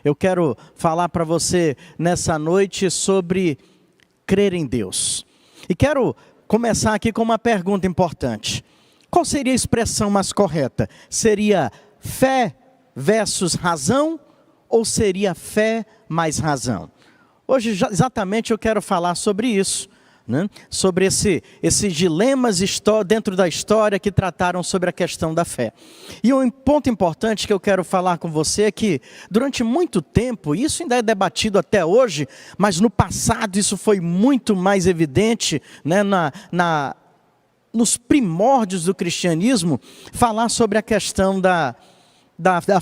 Eu quero falar para você nessa noite sobre crer em Deus. E quero começar aqui com uma pergunta importante. Qual seria a expressão mais correta? Seria fé versus razão ou seria fé mais razão? Hoje exatamente eu quero falar sobre isso, né? Sobre esses dilemas dentro da história que trataram sobre a questão da fé. E um ponto importante que eu quero falar com você é que durante muito tempo, isso ainda é debatido até hoje, mas no passado isso foi muito mais evidente, né, nos primórdios do cristianismo, falar sobre a questão da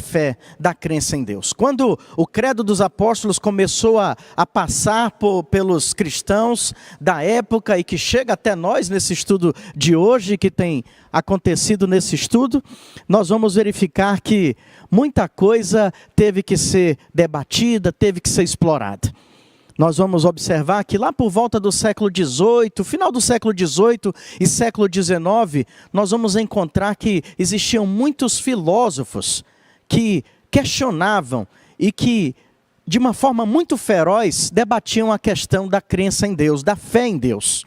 fé, da crença em Deus. Quando o credo dos apóstolos começou a passar pelos cristãos da época e que chega até nós nesse estudo de hoje, que tem acontecido nesse estudo, nós vamos verificar que muita coisa teve que ser debatida, teve que ser explorada. Nós vamos observar que lá por volta do século XVIII, final do século XVIII e século XIX, nós vamos encontrar que existiam muitos filósofos que questionavam e que, de uma forma muito feroz, debatiam a questão da crença em Deus, da fé em Deus.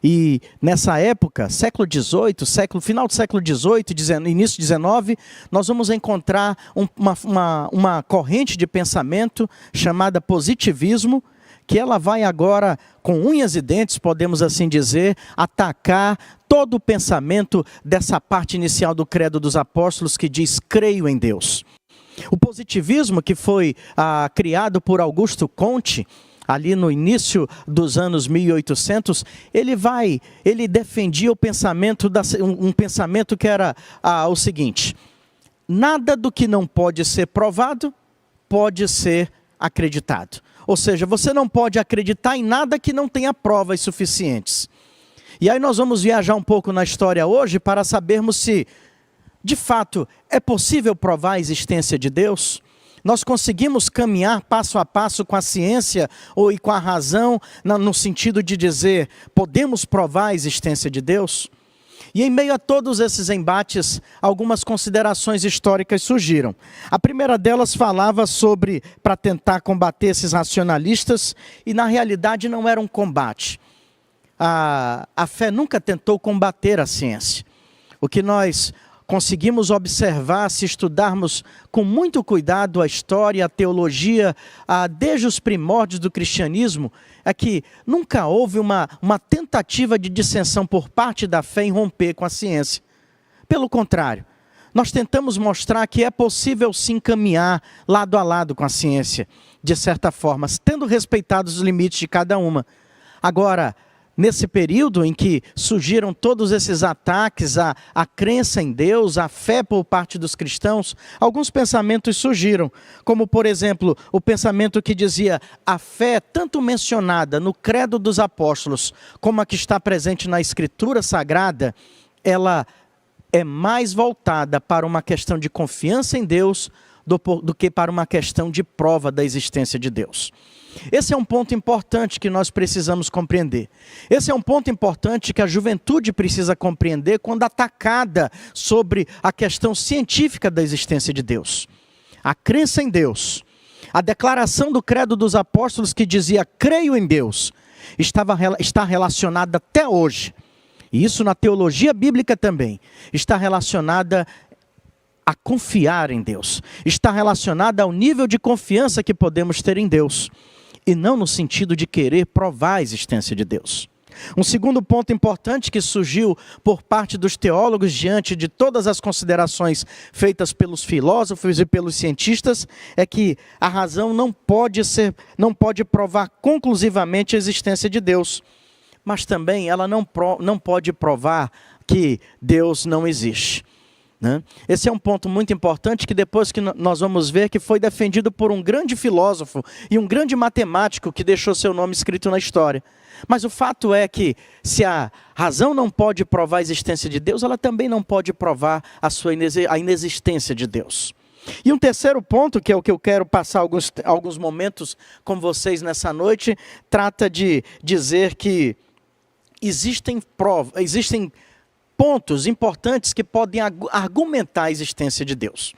E nessa época, século XVIII, final do século XVIII, início do XIX, nós vamos encontrar uma corrente de pensamento chamada positivismo, que ela vai agora, com unhas e dentes, podemos assim dizer, atacar todo o pensamento dessa parte inicial do credo dos apóstolos que diz, creio em Deus. O positivismo, que foi criado por Augusto Comte, ali no início dos anos 1800, ele defendia o pensamento, um pensamento que era o seguinte: nada do que não pode ser provado pode ser acreditado. Ou seja, você não pode acreditar em nada que não tenha provas suficientes. E aí nós vamos viajar um pouco na história hoje para sabermos se, de fato, é possível provar a existência de Deus. Nós conseguimos caminhar passo a passo com a ciência e com a razão, no sentido de dizer, podemos provar a existência de Deus? E em meio a todos esses embates, algumas considerações históricas surgiram. A primeira delas falava sobre, para tentar combater esses racionalistas, e na realidade não era um combate. A fé nunca tentou combater a ciência. O que nós conseguimos observar, se estudarmos com muito cuidado a história, a teologia, desde os primórdios do cristianismo, é que nunca houve uma tentativa de dissensão por parte da fé em romper com a ciência. Pelo contrário, nós tentamos mostrar que é possível sim caminhar lado a lado com a ciência, de certa forma, tendo respeitado os limites de cada uma. Agora, nesse período em que surgiram todos esses ataques à crença em Deus, à fé por parte dos cristãos, alguns pensamentos surgiram, como por exemplo, o pensamento que dizia a fé tanto mencionada no credo dos apóstolos, como a que está presente na Escritura Sagrada, ela é mais voltada para uma questão de confiança em Deus do que para uma questão de prova da existência de Deus. Esse é um ponto importante que nós precisamos compreender. Esse é um ponto importante que a juventude precisa compreender quando atacada sobre a questão científica da existência de Deus. A crença em Deus, a declaração do credo dos apóstolos que dizia, creio em Deus, está relacionada até hoje, e isso na teologia bíblica também, está relacionada a confiar em Deus, está relacionada ao nível de confiança que podemos ter em Deus, e não no sentido de querer provar a existência de Deus. Um segundo ponto importante que surgiu por parte dos teólogos diante de todas as considerações feitas pelos filósofos e pelos cientistas é que a razão não pode provar conclusivamente a existência de Deus, mas também ela não pode provar que Deus não existe. Esse é um ponto muito importante que depois que nós vamos ver que foi defendido por um grande filósofo e um grande matemático que deixou seu nome escrito na história. Mas o fato é que se a razão não pode provar a existência de Deus, ela também não pode provar a inexistência de Deus. E um terceiro ponto, que é o que eu quero passar alguns momentos com vocês nessa noite, trata de dizer que existem pontos importantes que podem argumentar a existência de Deus.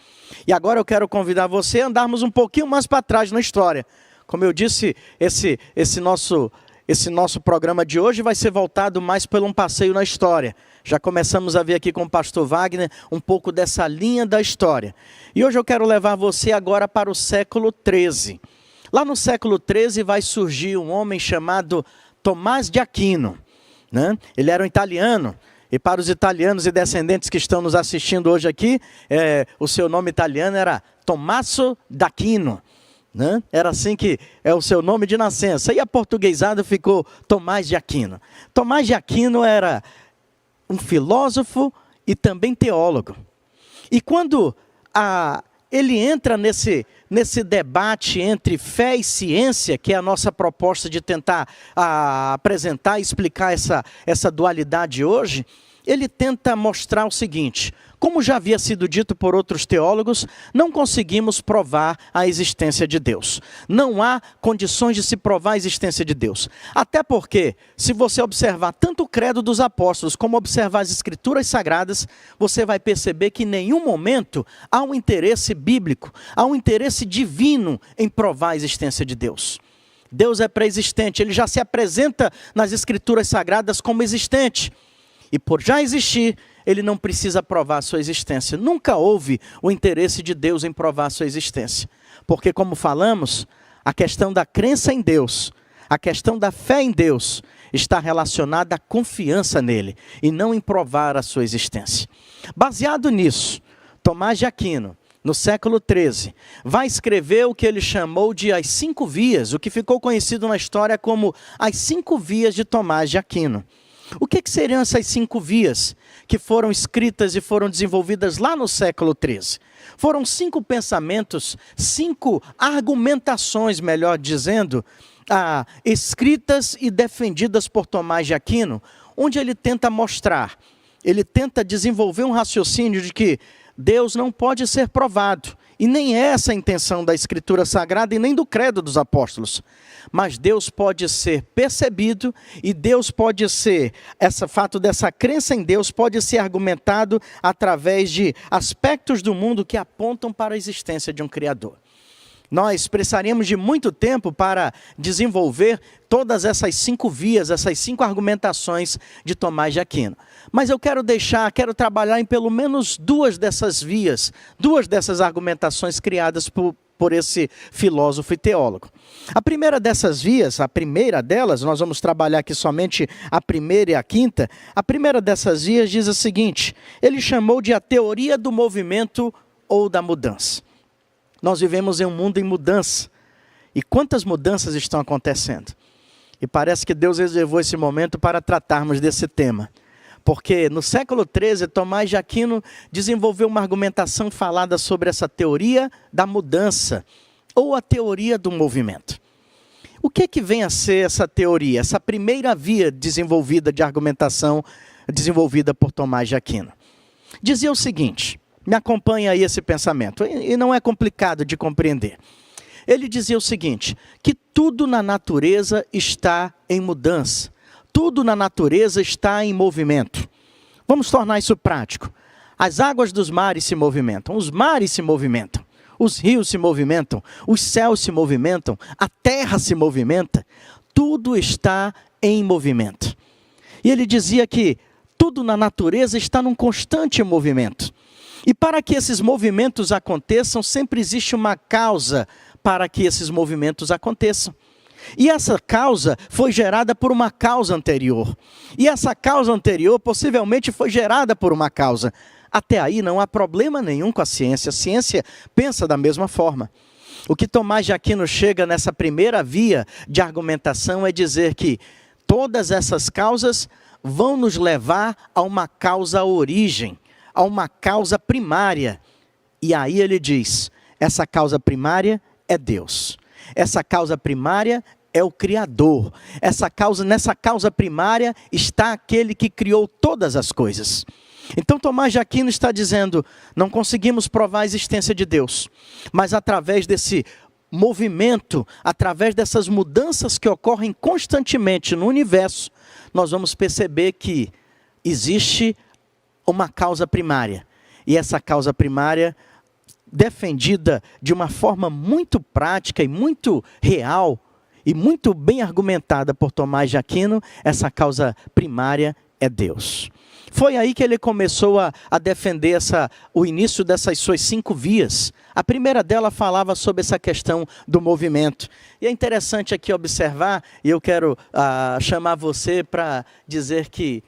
E agora eu quero convidar você a andarmos um pouquinho mais para trás na história. Como eu disse, esse nosso programa de hoje vai ser voltado mais por um passeio na história. Já começamos a ver aqui com o pastor Wagner um pouco dessa linha da história. E hoje eu quero levar você agora para o século XIII. Lá no século XIII vai surgir um homem chamado Tomás de Aquino, né? Ele era um italiano, e para os italianos e descendentes que estão nos assistindo hoje aqui, o seu nome italiano era Tommaso d'Aquino, né? Era assim que é o seu nome de nascença, e aportuguesado ficou Tomás de Aquino. Tomás de Aquino era um filósofo e também teólogo. E quando ele entra nesse debate entre fé e ciência, que é a nossa proposta de tentar apresentar e explicar essa dualidade hoje, ele tenta mostrar o seguinte: como já havia sido dito por outros teólogos, não conseguimos provar a existência de Deus. Não há condições de se provar a existência de Deus. Até porque, se você observar tanto o credo dos apóstolos, como observar as escrituras sagradas, você vai perceber que em nenhum momento há um interesse bíblico, há um interesse divino em provar a existência de Deus. Deus é pré-existente, ele já se apresenta nas escrituras sagradas como existente. E por já existir, ele não precisa provar a sua existência. Nunca houve o interesse de Deus em provar a sua existência. Porque, como falamos, a questão da crença em Deus, a questão da fé em Deus, está relacionada à confiança nele, e não em provar a sua existência. Baseado nisso, Tomás de Aquino, no século XIII, vai escrever o que ele chamou de as 5 vias, o que ficou conhecido na história como as 5 vias de Tomás de Aquino. O que seriam essas 5 vias que foram escritas e foram desenvolvidas lá no século XIII? Foram 5 pensamentos, 5 argumentações, melhor dizendo, escritas e defendidas por Tomás de Aquino, onde ele tenta mostrar, ele tenta desenvolver um raciocínio de que Deus não pode ser provado. E nem é essa a intenção da Escritura Sagrada e nem do credo dos apóstolos. Mas Deus pode ser percebido e Deus pode ser, esse fato dessa crença em Deus pode ser argumentado através de aspectos do mundo que apontam para a existência de um Criador. Nós precisaríamos de muito tempo para desenvolver todas essas 5 vias, essas 5 argumentações de Tomás de Aquino. Mas eu quero trabalhar em pelo menos 2 dessas vias, 2 dessas argumentações criadas por esse filósofo e teólogo. A primeira dessas vias, a primeira delas, nós vamos trabalhar aqui somente a primeira e a quinta. A primeira dessas vias diz o seguinte: ele chamou de a teoria do movimento ou da mudança. Nós vivemos em um mundo em mudança. E quantas mudanças estão acontecendo? E parece que Deus reservou esse momento para tratarmos desse tema. Porque no século XIII, Tomás de Aquino desenvolveu uma argumentação falada sobre essa teoria da mudança, ou a teoria do movimento. O que vem a ser essa teoria? Essa primeira via desenvolvida de argumentação, desenvolvida por Tomás de Aquino. Dizia o seguinte: me acompanha aí esse pensamento, e não é complicado de compreender. Ele dizia o seguinte, que tudo na natureza está em mudança, tudo na natureza está em movimento. Vamos tornar isso prático. As águas dos mares se movimentam, os mares se movimentam, os rios se movimentam, os céus se movimentam, a terra se movimenta, tudo está em movimento. E ele dizia que tudo na natureza está num constante movimento. E para que esses movimentos aconteçam, sempre existe uma causa para que esses movimentos aconteçam. E essa causa foi gerada por uma causa anterior. E essa causa anterior possivelmente foi gerada por uma causa. Até aí não há problema nenhum com a ciência pensa da mesma forma. O que Tomás de Aquino chega nessa primeira via de argumentação é dizer que todas essas causas vão nos levar a uma causa origem, a uma causa primária. E aí ele diz, essa causa primária é Deus. Essa causa primária é o Criador. Nessa causa primária está aquele que criou todas as coisas. Então Tomás de Aquino está dizendo, não conseguimos provar a existência de Deus, mas através desse movimento, através dessas mudanças que ocorrem constantemente no universo, nós vamos perceber que existe uma causa primária. E essa causa primária, defendida de uma forma muito prática e muito real, e muito bem argumentada por Tomás de Aquino, essa causa primária é Deus. Foi aí que ele começou a defender o início dessas suas 5 vias. A primeira dela falava sobre essa questão do movimento. E é interessante aqui observar, e eu quero chamar você para dizer que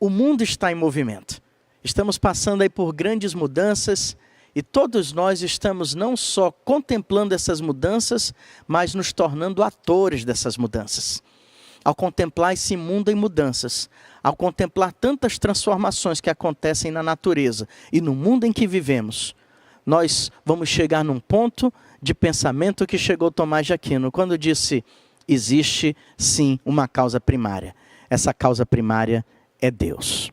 o mundo está em movimento. Estamos passando aí por grandes mudanças, e todos nós estamos não só contemplando essas mudanças, mas nos tornando atores dessas mudanças. Ao contemplar esse mundo em mudanças, ao contemplar tantas transformações que acontecem na natureza e no mundo em que vivemos, nós vamos chegar num ponto de pensamento que chegou Tomás de Aquino, quando disse, existe sim uma causa primária. Essa causa primária é Deus.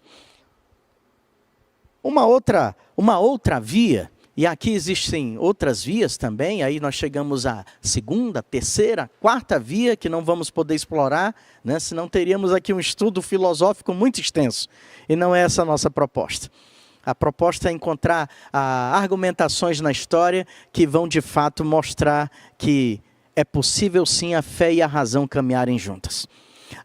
Uma outra via, e aqui existem outras vias também, aí nós chegamos à segunda, terceira, quarta via, que não vamos poder explorar, né? Senão teríamos aqui um estudo filosófico muito extenso, e não é essa a nossa proposta. A proposta é encontrar argumentações na história que vão de fato mostrar que é possível sim a fé e a razão caminharem juntas.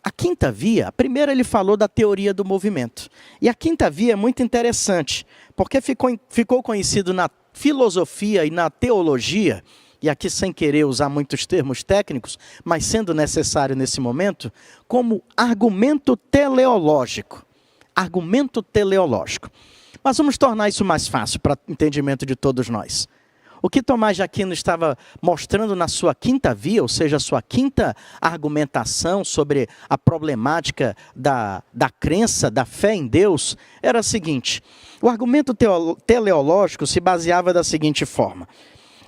A quinta via, a primeira ele falou da teoria do movimento. E a quinta via é muito interessante, porque ficou conhecido na filosofia e na teologia, e aqui sem querer usar muitos termos técnicos, mas sendo necessário nesse momento, como argumento teleológico. Argumento teleológico. Mas vamos tornar isso mais fácil para o entendimento de todos nós. O que Tomás de Aquino estava mostrando na sua quinta via, ou seja, a sua quinta argumentação sobre a problemática da crença, da fé em Deus, era a seguinte: o argumento teleológico se baseava da seguinte forma.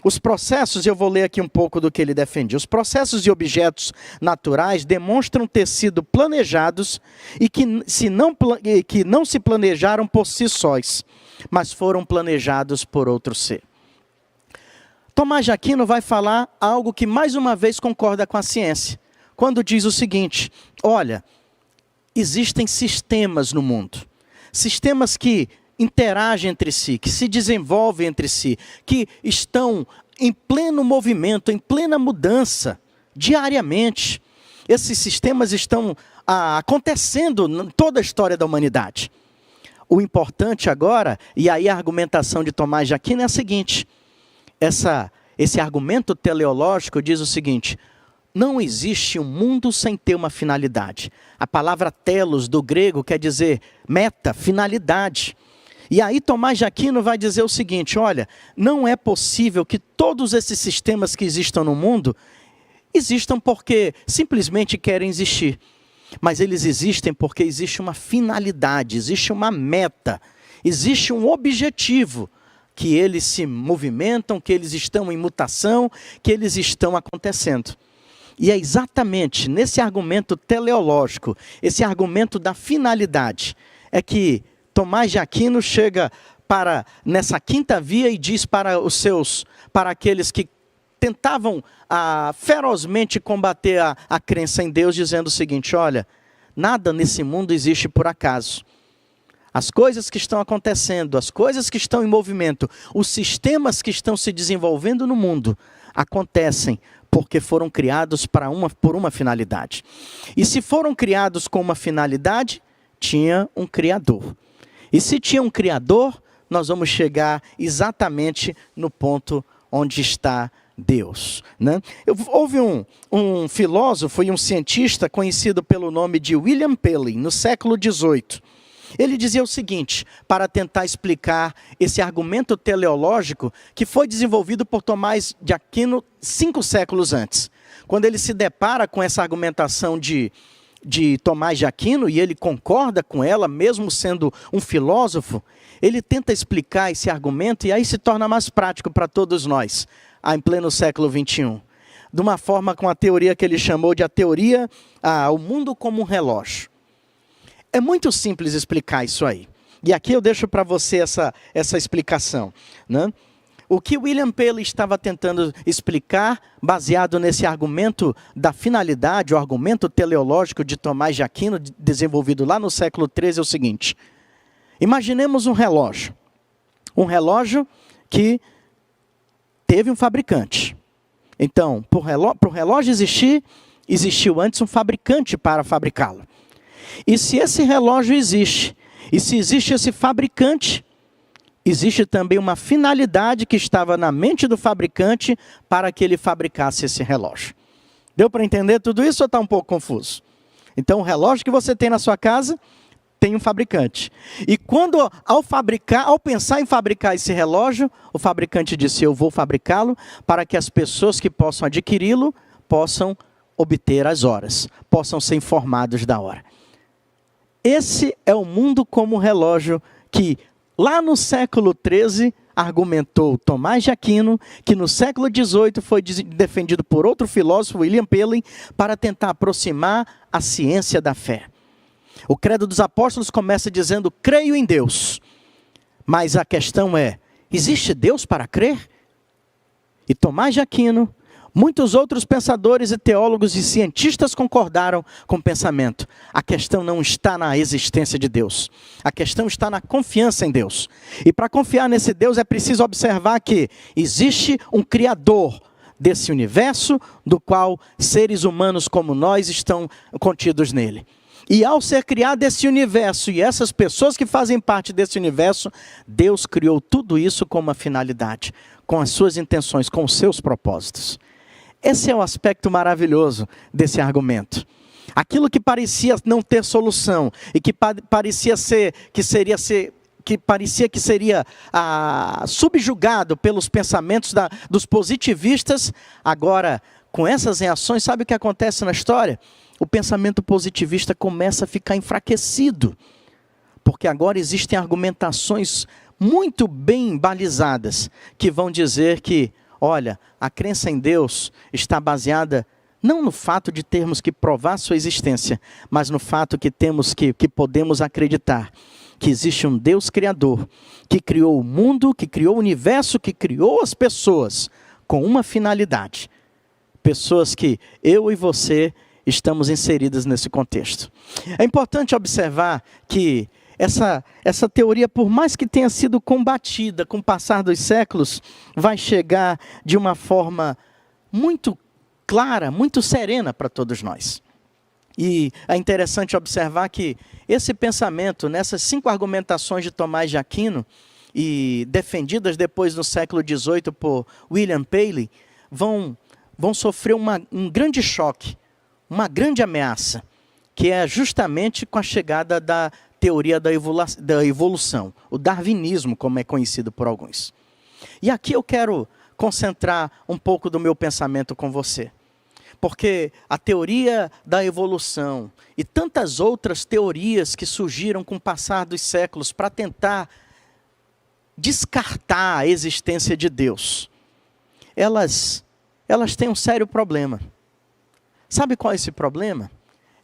Os processos, eu vou ler aqui um pouco do que ele defendia. Os processos e objetos naturais demonstram ter sido planejados e que não se planejaram por si sós, mas foram planejados por outro ser. Tomás de Aquino vai falar algo que mais uma vez concorda com a ciência, quando diz o seguinte: olha, existem sistemas no mundo, sistemas que interagem entre si, que se desenvolvem entre si, que estão em pleno movimento, em plena mudança, diariamente. Esses sistemas estão acontecendo em toda a história da humanidade. O importante agora, e aí a argumentação de Tomás de Aquino é a seguinte: esse argumento teleológico diz o seguinte: não existe um mundo sem ter uma finalidade. A palavra telos do grego quer dizer meta, finalidade. E aí Tomás de Aquino vai dizer o seguinte: olha, não é possível que todos esses sistemas que existam no mundo existam porque simplesmente querem existir. Mas eles existem porque existe uma finalidade, existe uma meta, existe um objetivo, que eles se movimentam, que eles estão em mutação, que eles estão acontecendo. E é exatamente nesse argumento teleológico, esse argumento da finalidade, é que Tomás de Aquino chega nessa quinta via e diz para aqueles que tentavam ferozmente combater a crença em Deus, dizendo o seguinte: olha, nada nesse mundo existe por acaso. As coisas que estão acontecendo, as coisas que estão em movimento, os sistemas que estão se desenvolvendo no mundo, acontecem porque foram criados por uma finalidade. E se foram criados com uma finalidade, tinha um Criador. E se tinha um Criador, nós vamos chegar exatamente no ponto onde está Deus, né? Houve um filósofo e um cientista conhecido pelo nome de William Paley, no século XVIII. Ele dizia o seguinte, para tentar explicar esse argumento teleológico que foi desenvolvido por Tomás de Aquino 5 séculos antes. Quando ele se depara com essa argumentação de Tomás de Aquino, e ele concorda com ela, mesmo sendo um filósofo, ele tenta explicar esse argumento e aí se torna mais prático para todos nós, em pleno século XXI. De uma forma com a teoria que ele chamou de o mundo como um relógio. É muito simples explicar isso aí. E aqui eu deixo para você essa explicação, né? O que William Paley estava tentando explicar, baseado nesse argumento da finalidade, o argumento teleológico de Tomás de Aquino, desenvolvido lá no século XIII, é o seguinte: Imaginemos um relógio. Um relógio que teve um fabricante. Então, para o relógio existir, existiu antes um fabricante para fabricá-lo. E se esse relógio existe, e se existe esse fabricante, existe também uma finalidade que estava na mente do fabricante para que ele fabricasse esse relógio. Deu para entender tudo isso ou está um pouco confuso? Então, o relógio que você tem na sua casa tem um fabricante. E quando, ao pensar em fabricar esse relógio, o fabricante disse: eu vou fabricá-lo para que as pessoas que possam adquiri-lo possam obter as horas, possam ser informados da hora. Esse é o mundo como relógio que, lá no século XIII, argumentou Tomás de Aquino, que no século XVIII foi defendido por outro filósofo, William Paley, para tentar aproximar a ciência da fé. O Credo dos Apóstolos começa dizendo: creio em Deus. Mas a questão é, existe Deus para crer? E Tomás de Aquino, muitos outros pensadores e teólogos e cientistas concordaram com o pensamento. A questão não está na existência de Deus. A questão está na confiança em Deus. E para confiar nesse Deus é preciso observar que existe um Criador desse universo, do qual seres humanos como nós estão contidos nele. E ao ser criado esse universo e essas pessoas que fazem parte desse universo, Deus criou tudo isso com uma finalidade, com as suas intenções, com os seus propósitos. Esse é o aspecto maravilhoso desse argumento. Aquilo que parecia não ter solução e que parecia que seria subjugado pelos pensamentos dos positivistas, agora, com essas reações, sabe o que acontece na história? O pensamento positivista começa a ficar enfraquecido, porque agora existem argumentações muito bem balizadas, que vão dizer que, olha, a crença em Deus está baseada não no fato de termos que provar sua existência, mas no fato que podemos acreditar que existe um Deus criador, que criou o mundo, que criou o universo, que criou as pessoas, com uma finalidade. Pessoas que eu e você estamos inseridas nesse contexto. É importante observar que essa teoria, por mais que tenha sido combatida com o passar dos séculos, vai chegar de uma forma muito clara, muito serena para todos nós. E é interessante observar que esse pensamento, nessas 5 argumentações de Tomás de Aquino, e defendidas depois no século XVIII por William Paley, vão sofrer um grande choque, uma grande ameaça, que é justamente com a chegada da teoria da evolução, o darwinismo, como é conhecido por alguns. E aqui eu quero concentrar um pouco do meu pensamento com você, porque a teoria da evolução e tantas outras teorias que surgiram com o passar dos séculos para tentar descartar a existência de Deus, elas têm um sério problema. Sabe qual é esse problema?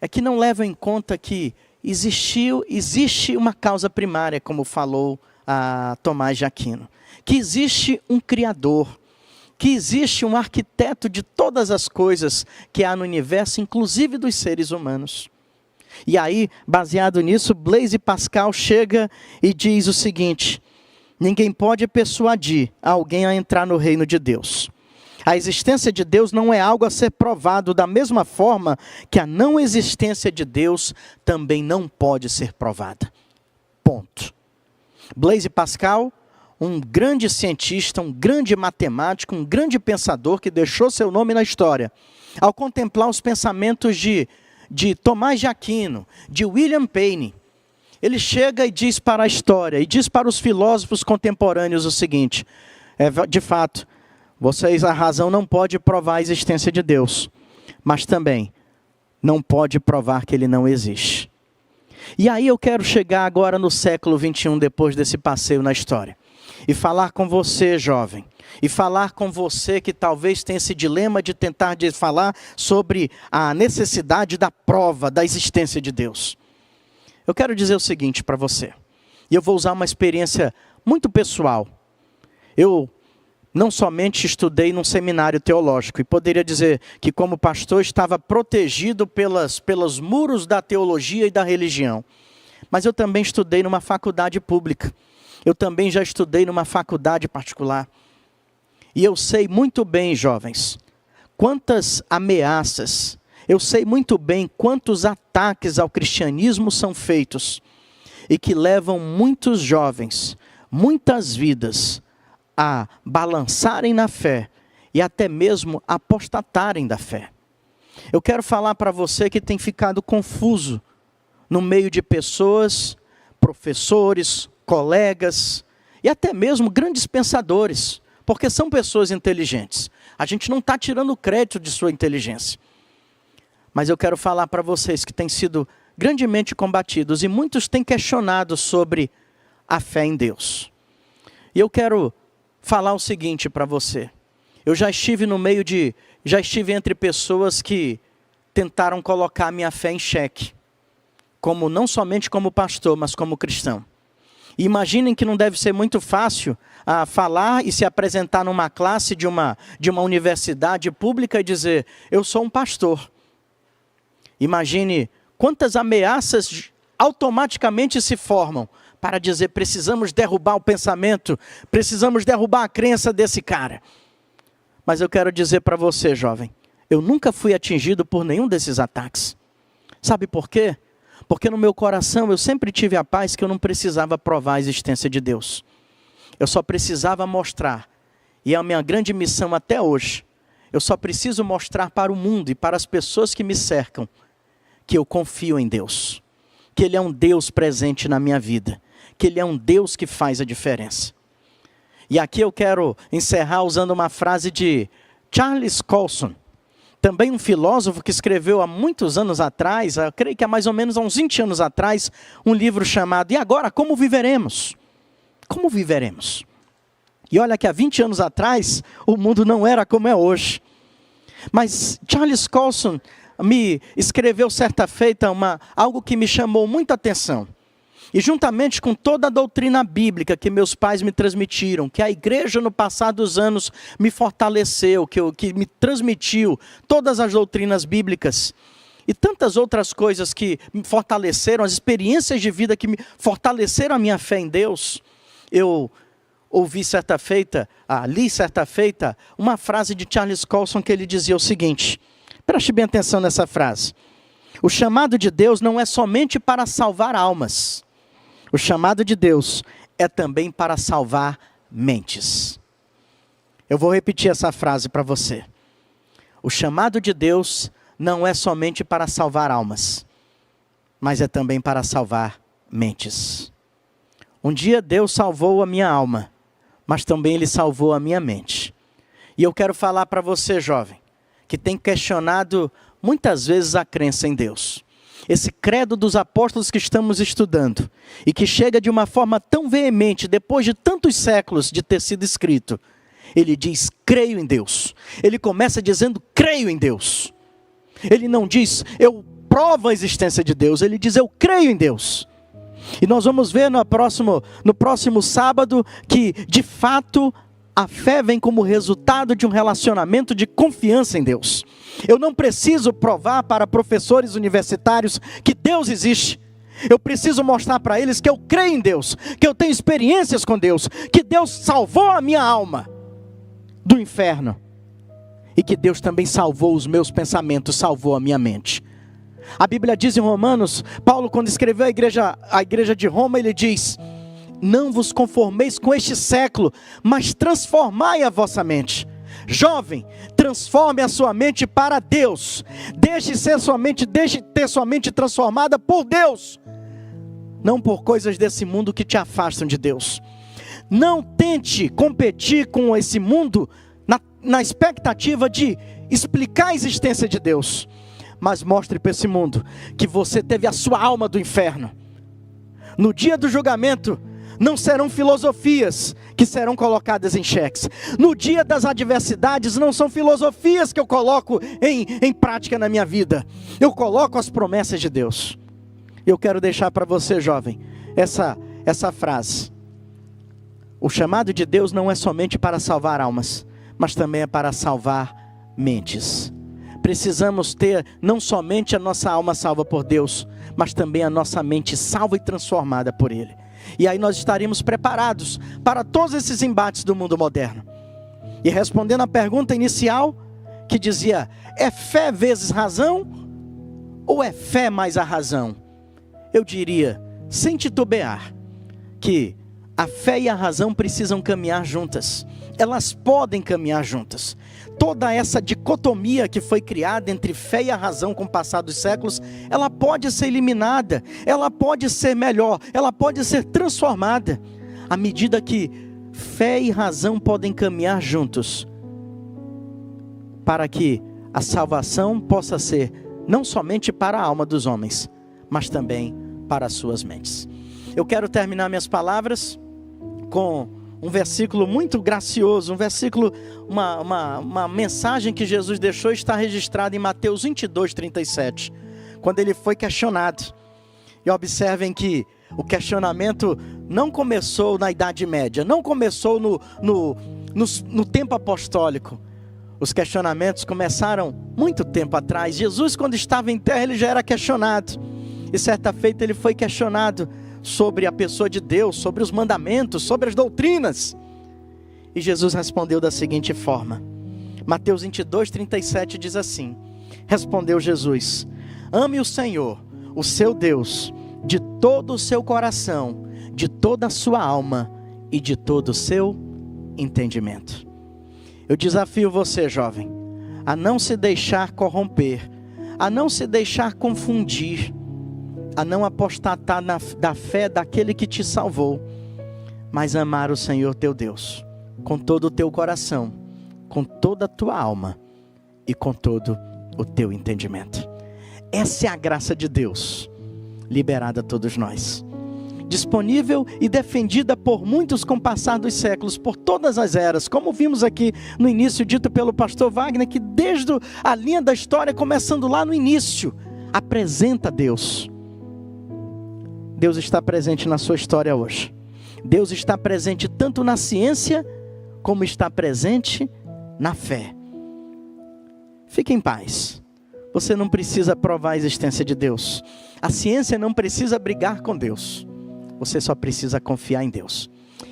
É que não levam em conta que existe uma causa primária, como falou Tomás de Aquino. Que existe um Criador, que existe um arquiteto de todas as coisas que há no universo, inclusive dos seres humanos. E aí, baseado nisso, Blaise Pascal chega e diz o seguinte: ninguém pode persuadir alguém a entrar no reino de Deus. A existência de Deus não é algo a ser provado, da mesma forma que a não existência de Deus também não pode ser provada. Ponto. Blaise Pascal, um grande cientista, um grande matemático, um grande pensador que deixou seu nome na história, ao contemplar os pensamentos de Tomás de Aquino, de William Paley, ele chega e diz para a história, e diz para os filósofos contemporâneos o seguinte: de fato, a razão não pode provar a existência de Deus, mas também não pode provar que ele não existe. E aí eu quero chegar agora no século XXI, depois desse passeio na história, e falar com você, jovem, e falar com você que talvez tenha esse dilema de tentar falar sobre a necessidade da prova da existência de Deus. Eu quero dizer o seguinte para você, e eu vou usar uma experiência muito pessoal. Eu não somente estudei num seminário teológico, e poderia dizer que como pastor estava protegido pelos muros da teologia e da religião. Mas eu também estudei numa faculdade pública. Eu também já estudei numa faculdade particular. E eu sei muito bem, jovens, quantas ameaças, eu sei muito bem quantos ataques ao cristianismo são feitos e que levam muitos jovens, muitas vidas a balançarem na fé e até mesmo apostatarem da fé. Eu quero falar para você que tem ficado confuso no meio de pessoas, professores, colegas e até mesmo grandes pensadores, porque são pessoas inteligentes. A gente não está tirando o crédito de sua inteligência. Mas eu quero falar para vocês que têm sido grandemente combatidos e muitos têm questionado sobre a fé em Deus. E eu quero falar o seguinte para você. Eu já estive entre pessoas que tentaram colocar a minha fé em xeque, não somente como pastor, mas como cristão. E imaginem que não deve ser muito fácil falar e se apresentar numa classe de uma universidade pública e dizer, eu sou um pastor. Imagine quantas ameaças automaticamente se formam para dizer, precisamos derrubar o pensamento, precisamos derrubar a crença desse cara. Mas eu quero dizer para você, jovem, eu nunca fui atingido por nenhum desses ataques. Sabe por quê? Porque no meu coração eu sempre tive a paz que eu não precisava provar a existência de Deus. Eu só precisava mostrar, e é a minha grande missão até hoje, eu só preciso mostrar para o mundo e para as pessoas que me cercam, que eu confio em Deus, que Ele é um Deus presente na minha vida, que Ele é um Deus que faz a diferença. E aqui eu quero encerrar usando uma frase de Charles Colson, também um filósofo que escreveu há muitos anos atrás, eu creio que há mais ou menos uns 20 anos atrás, um livro chamado E Agora, Como Viveremos? Como viveremos? E olha que há 20 anos atrás, o mundo não era como é hoje. Mas Charles Colson me escreveu certa feita algo que me chamou muita atenção. E juntamente com toda a doutrina bíblica que meus pais me transmitiram, que a igreja no passar dos anos me fortaleceu, que me transmitiu todas as doutrinas bíblicas, e tantas outras coisas que me fortaleceram, as experiências de vida que me fortaleceram a minha fé em Deus, eu li certa feita, uma frase de Charles Colson que ele dizia o seguinte, preste bem atenção nessa frase, o chamado de Deus não é somente para salvar almas, o chamado de Deus é também para salvar mentes. Eu vou repetir essa frase para você. O chamado de Deus não é somente para salvar almas, mas é também para salvar mentes. Um dia Deus salvou a minha alma, mas também Ele salvou a minha mente. E eu quero falar para você, jovem, que tem questionado muitas vezes a crença em Deus. Esse credo dos apóstolos que estamos estudando, e que chega de uma forma tão veemente, depois de tantos séculos de ter sido escrito, ele diz, creio em Deus. Ele começa dizendo, creio em Deus. Ele não diz, eu provo a existência de Deus, ele diz, eu creio em Deus. E nós vamos ver no próximo sábado, que de fato, a fé vem como resultado de um relacionamento de confiança em Deus. Eu não preciso provar para professores universitários que Deus existe. Eu preciso mostrar para eles que eu creio em Deus, que eu tenho experiências com Deus, que Deus salvou a minha alma do inferno. E que Deus também salvou os meus pensamentos, salvou a minha mente. A Bíblia diz em Romanos, Paulo quando escreveu a igreja de Roma, ele diz, não vos conformeis com este século, mas transformai a vossa mente. Jovem, transforme a sua mente para Deus. Deixe ter sua mente transformada por Deus. Não por coisas desse mundo que te afastam de Deus. Não tente competir com esse mundo na expectativa de explicar a existência de Deus. Mas mostre para esse mundo que você teve a sua alma do inferno. No dia do julgamento, não serão filosofias que serão colocadas em xeques. No dia das adversidades, não são filosofias que eu coloco em prática na minha vida. Eu coloco as promessas de Deus. Eu quero deixar para você, jovem, essa frase. O chamado de Deus não é somente para salvar almas, mas também é para salvar mentes. Precisamos ter não somente a nossa alma salva por Deus, mas também a nossa mente salva e transformada por Ele. E aí nós estaríamos preparados para todos esses embates do mundo moderno. E respondendo à pergunta inicial, que dizia, é fé vezes razão? Ou é fé mais a razão? Eu diria, sem titubear, que a fé e a razão precisam caminhar juntas. Elas podem caminhar juntas. Toda essa dicotomia que foi criada entre fé e a razão com o passar dos séculos, ela pode ser eliminada, ela pode ser melhor, ela pode ser transformada, à medida que fé e razão podem caminhar juntos, para que a salvação possa ser não somente para a alma dos homens, mas também para as suas mentes. Eu quero terminar minhas palavras com um versículo muito gracioso, um versículo, uma mensagem que Jesus deixou, está registrada em Mateus 22, 37, quando ele foi questionado. E observem que o questionamento não começou na Idade Média, não começou no tempo apostólico. Os questionamentos começaram muito tempo atrás. Jesus, quando estava em terra, ele já era questionado. E certa feita ele foi questionado sobre a pessoa de Deus, sobre os mandamentos, sobre as doutrinas. E Jesus respondeu da seguinte forma. Mateus 22, 37 diz assim: respondeu Jesus: ame o Senhor, o seu Deus, de todo o seu coração, de toda a sua alma e de todo o seu entendimento. Eu desafio você, jovem, a não se deixar corromper, a não se deixar confundir, a não apostatar da fé daquele que te salvou, mas amar o Senhor teu Deus, com todo o teu coração, com toda a tua alma e com todo o teu entendimento. Essa é a graça de Deus, liberada a todos nós, disponível e defendida por muitos com o passar dos séculos, por todas as eras, como vimos aqui no início, dito pelo pastor Wagner, que desde a linha da história, começando lá no início, apresenta Deus. Deus está presente na sua história hoje. Deus está presente tanto na ciência, como está presente na fé. Fique em paz. Você não precisa provar a existência de Deus. A ciência não precisa brigar com Deus. Você só precisa confiar em Deus.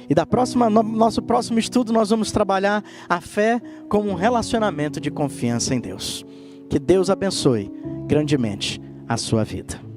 E no nosso próximo estudo nós vamos trabalhar a fé como um relacionamento de confiança em Deus. Que Deus abençoe grandemente a sua vida.